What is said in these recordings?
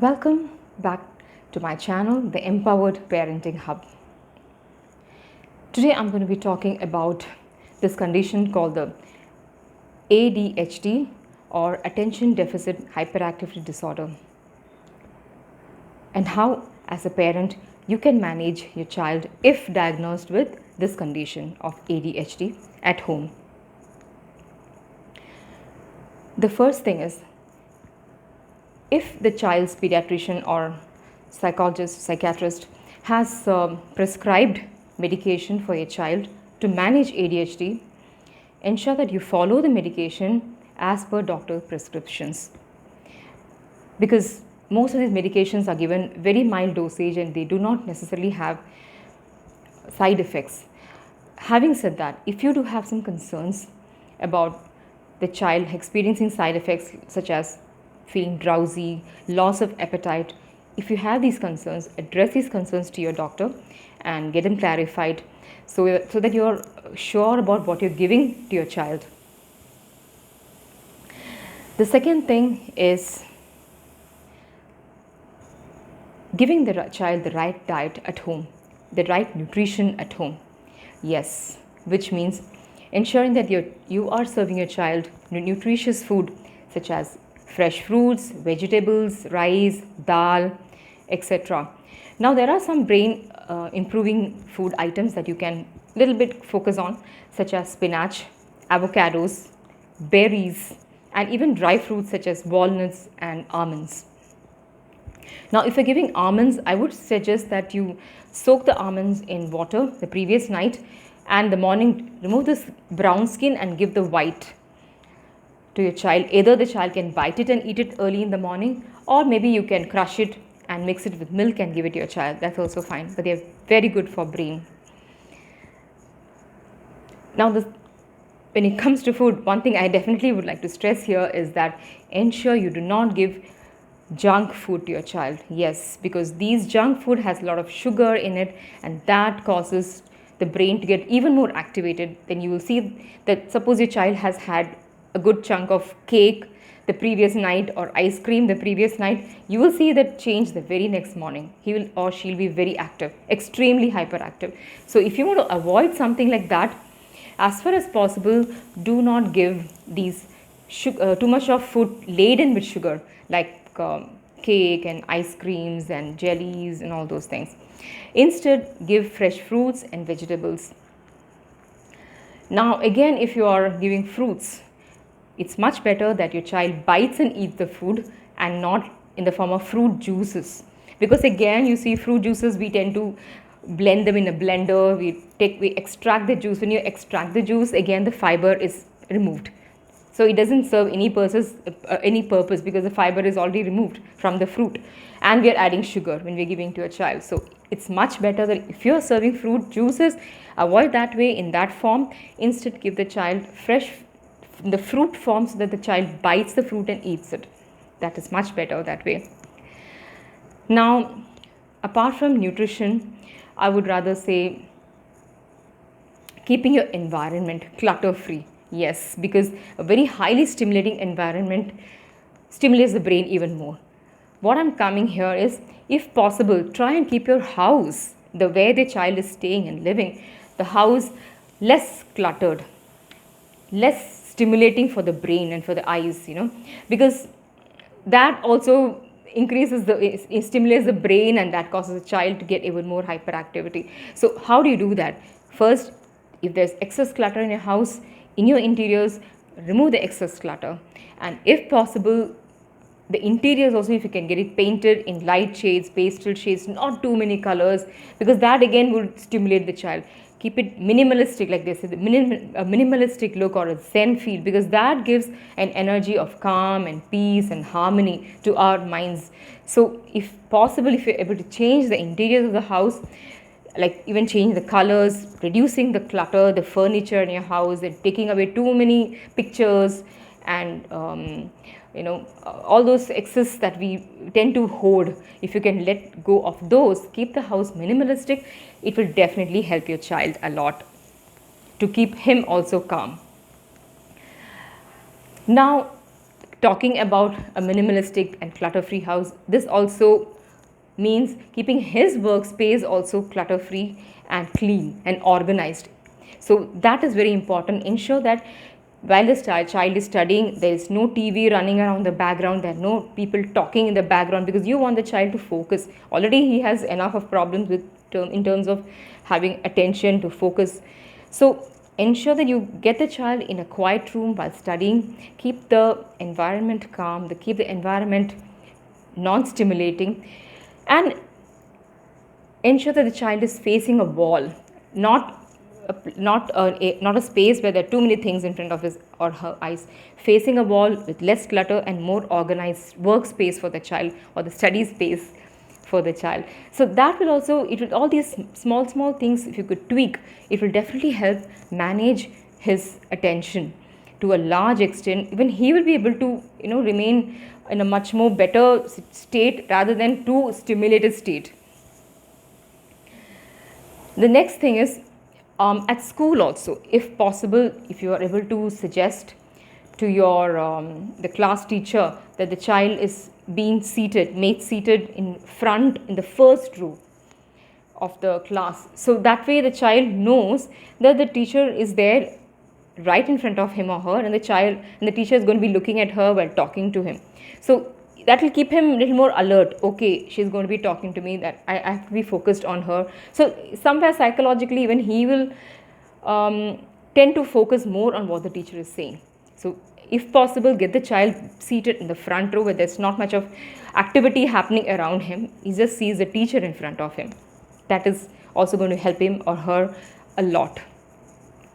Welcome back to my channel, the Empowered Parenting Hub. Today I'm going to be talking about this condition called the ADHD or Attention Deficit Hyperactivity Disorder, and how, as a parent, you can manage your child if diagnosed with this condition of ADHD at home. The first thing is, if the child's pediatrician or psychologist, psychiatrist has prescribed medication for your child to manage ADHD, ensure that you follow the medication as per doctor prescriptions. Because most of these medications are given very mild dosage and they do not necessarily have side effects. Having said that, if you do have some concerns about the child experiencing side effects such as feeling drowsy, loss of appetite, if you have these concerns, address these concerns to your doctor and get them clarified so that you're sure about what you're giving to your child. The second thing is giving the child the right diet at home, the right nutrition at home. Yes, which means ensuring that you are serving your child nutritious food such as fresh fruits, vegetables, rice, dal, etc. Now there are some brain improving food items that you can little bit focus on, such as spinach, avocados, berries, and even dry fruits such as walnuts and almonds. Now if you're giving almonds, I would suggest that you soak the almonds in water the previous night and the morning remove this brown skin and give the white to your child. Either the child can bite it and eat it early in the morning, or maybe you can crush it and mix it with milk and give it to your child. That's also fine, but they're very good for brain. Now when it comes to food, one thing I definitely would like to stress here is that ensure you do not give junk food to your child. Yes, because these junk food has a lot of sugar in it, and that causes the brain to get even more activated. Then you will see that suppose your child has had a good chunk of cake the previous night or ice cream the previous night, you will see that change the very next morning. He will or she'll be very active, extremely hyperactive. So if you want to avoid something like that, as far as possible, do not give these too much of food laden with sugar, like cake and ice creams and jellies and all those things. Instead, give fresh fruits and vegetables. Now again, if you are giving fruits, it's much better that your child bites and eats the food and not in the form of fruit juices. Because again, you see fruit juices, we tend to blend them in a blender, we extract the juice. When you extract the juice, again the fiber is removed. So it doesn't serve any purpose because the fiber is already removed from the fruit, and we are adding sugar when we're giving to a child. So it's much better that if you're serving fruit juices, avoid that way in that form. Instead, give the child fresh in the fruit form so that the child bites the fruit and eats it. That is much better that way. Now, apart from nutrition, I would rather say keeping your environment clutter free. Yes, because a very highly stimulating environment stimulates the brain even more. What I'm coming here is, if possible, try and keep your house, the where the child is staying and living, the house less cluttered, less stimulating for the brain and for the eyes, because that also stimulates the brain, and that causes the child to get even more hyperactivity. So how do you do that? First, if there's excess clutter in your house, in your interiors, remove the excess clutter, and if possible, the interiors also, if you can get it painted in light shades, pastel shades, not too many colors, because that again would stimulate the child. Keep it minimalistic, like they say, a minimalistic look or a zen feel, because that gives an energy of calm and peace and harmony to our minds. So if possible, if you're able to change the interiors of the house, like even change the colors, reducing the clutter, the furniture in your house, and taking away too many pictures and all those excess that we tend to hoard, if you can let go of those, keep the house minimalistic, it will definitely help your child a lot to keep him also calm. Now, talking about a minimalistic and clutter-free house, this also means keeping his workspace also clutter-free and clean and organized. So that is very important. Ensure that while the child is studying, there is no TV running around the background, there are no people talking in the background, because you want the child to focus. Already he has enough of problems with in terms of having attention to focus. So ensure that you get the child in a quiet room while studying. Keep the environment calm, keep the environment non-stimulating, and ensure that the child is facing a wall, not a space where there are too many things in front of his or her eyes. Facing a wall with less clutter and more organized workspace for the child, or the study space for the child. So that will also, all these small things, if you could tweak, it will definitely help manage his attention to a large extent. Even he will be able to remain in a much more better state rather than too stimulated state. The next thing is, at school also, if possible, if you are able to suggest to your the class teacher that the child is being made seated in front, in the first row of the class, so that way the child knows that the teacher is there right in front of him or her, and the teacher is going to be looking at her while talking to him. So that will keep him a little more alert. Okay, she's going to be talking to me, that I have to be focused on her. So somewhere psychologically, even he will tend to focus more on what the teacher is saying. So if possible, get the child seated in the front row where there's not much of activity happening around him. He just sees the teacher in front of him. That is also going to help him or her a lot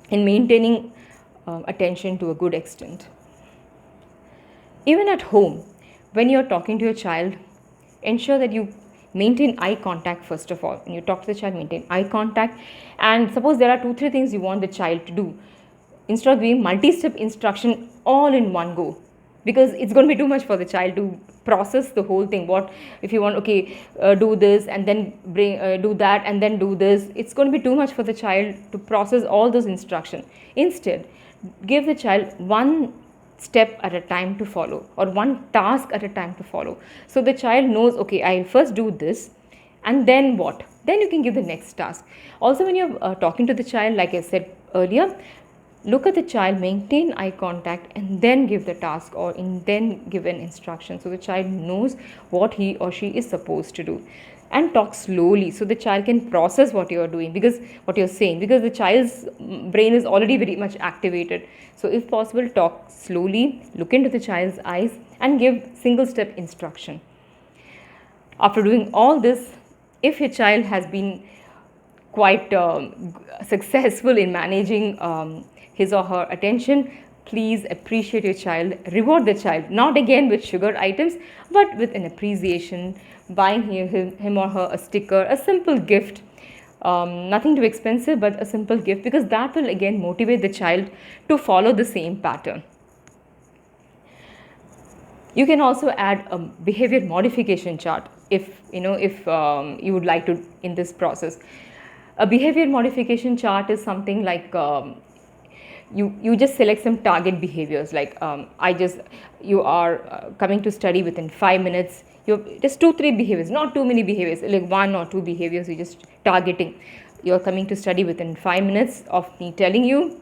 in maintaining attention to a good extent. Even at home, when you're talking to your child, ensure that you maintain eye contact first of all. When you talk to the child, maintain eye contact. And suppose there are 2-3 things you want the child to do, instead of doing multi-step instruction all in one go, because it's going to be too much for the child to process the whole thing. What if you want, do this and then do that and then do this, it's going to be too much for the child to process all those instructions. Instead, give the child one step at a time to follow, or one task at a time to follow. So the child knows, okay, I'll first do this and then what? Then you can give the next task. Also, when you're talking to the child, like I said earlier, look at the child, maintain eye contact, and then give the task, or then give an instruction, so the child knows what he or she is supposed to do. And talk slowly so the child can process what you are doing, because what you're saying, because the child's brain is already very much activated. So if possible, talk slowly, look into the child's eyes, and give single step instruction. After doing all this, if your child has been quite successful in managing his or her attention, please appreciate your child, reward the child, not again with sugar items, but with an appreciation, buying him or her a sticker, a simple gift, nothing too expensive, but a simple gift, because that will again motivate the child to follow the same pattern. You can also add a behavior modification chart if you would like to in this process. A behavior modification chart is something like you just select some target behaviors, like you are coming to study within 5 minutes. You're just 2-3 behaviors, not too many behaviors, like 1 or 2 behaviors you're just targeting. You're coming to study within 5 minutes of me telling you.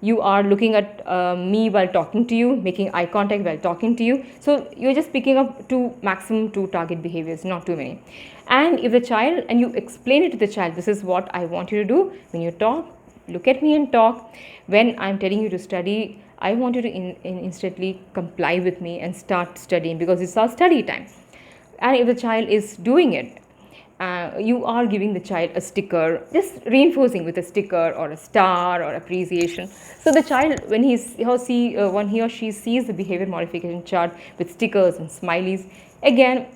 You are looking at me while talking to you, making eye contact while talking to you. So you're just picking up maximum 2 target behaviors, not too many. And if the child, and you explain it to the child, this is what I want you to do when you talk, look at me and talk. When I'm telling you to study, I want you to instantly comply with me and start studying, because it's our study time. And if the child is doing it, you are giving the child a sticker, just reinforcing with a sticker or a star or appreciation. So the child, when he or she sees the behavior modification chart with stickers and smileys, again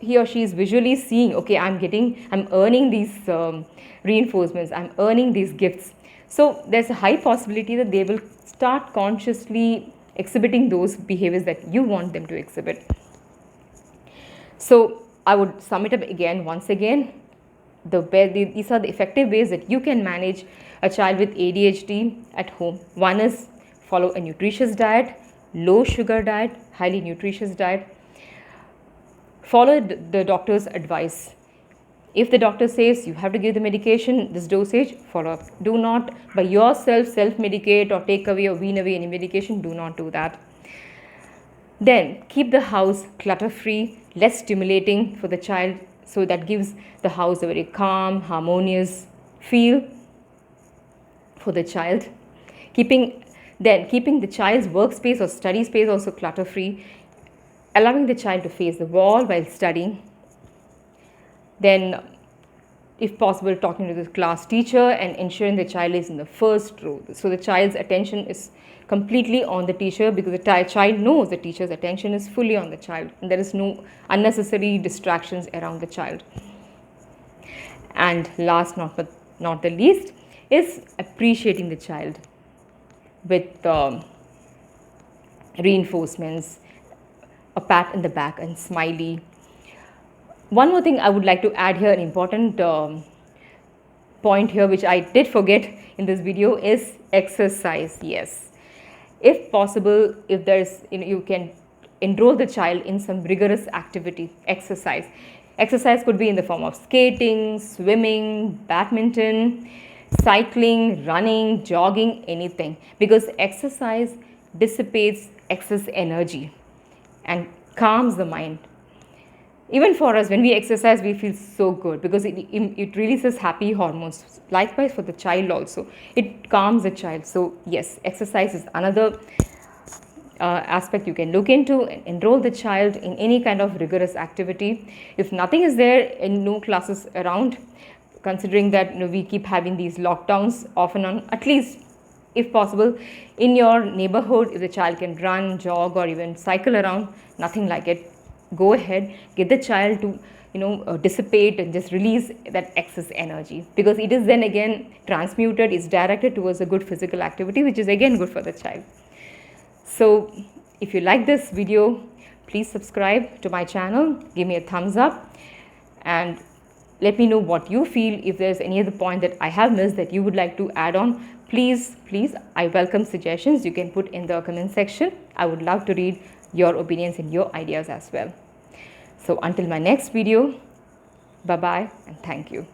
he or she is visually seeing, okay, I'm earning these reinforcements, I'm earning these gifts. So there's a high possibility that they will start consciously exhibiting those behaviors that you want them to exhibit. So I would sum it up once again. These are the effective ways that you can manage a child with ADHD at home. One is follow a nutritious diet, low sugar diet, highly nutritious diet. Follow the doctor's advice. If the doctor says you have to give the medication, this dosage, follow up. Do not by yourself self-medicate or take away or wean away any medication. Do not do that. Then keep the house clutter-free, less stimulating for the child, so that gives the house a very calm, harmonious feel for the child. Keeping the child's workspace or study space also clutter-free, allowing the child to face the wall while studying. Then, if possible, talking to the class teacher and ensuring the child is in the first row. So the child's attention is completely on the teacher, because the child knows the teacher's attention is fully on the child and there is no unnecessary distractions around the child. And last but not the least is appreciating the child with reinforcements, a pat in the back and smiley. One more thing I would like to add here, an important point here which I did forget in this video, is exercise. Yes, if possible, if there's, you can enroll the child in some rigorous activity, exercise. Exercise could be in the form of skating, swimming, badminton, cycling, running, jogging, anything, because exercise dissipates excess energy and calms the mind. Even for us, when we exercise, we feel so good because it releases happy hormones. Likewise for the child also, it calms the child. So yes, exercise is another aspect you can look into. Enroll the child in any kind of rigorous activity. If nothing is there and no classes around, considering that we keep having these lockdowns off and on, at least if possible in your neighborhood, if the child can run, jog or even cycle around, nothing like it, go ahead, get the child to dissipate and just release that excess energy, because it is then again transmuted, is directed towards a good physical activity, which is again good for the child. So if you like this video, please subscribe to my channel, give me a thumbs up and let me know what you feel. If there's any other point that I have missed that you would like to add on, please, I welcome suggestions. You can put in the comment section. I would love to read your opinions and your ideas as well. So until my next video, bye-bye and thank you.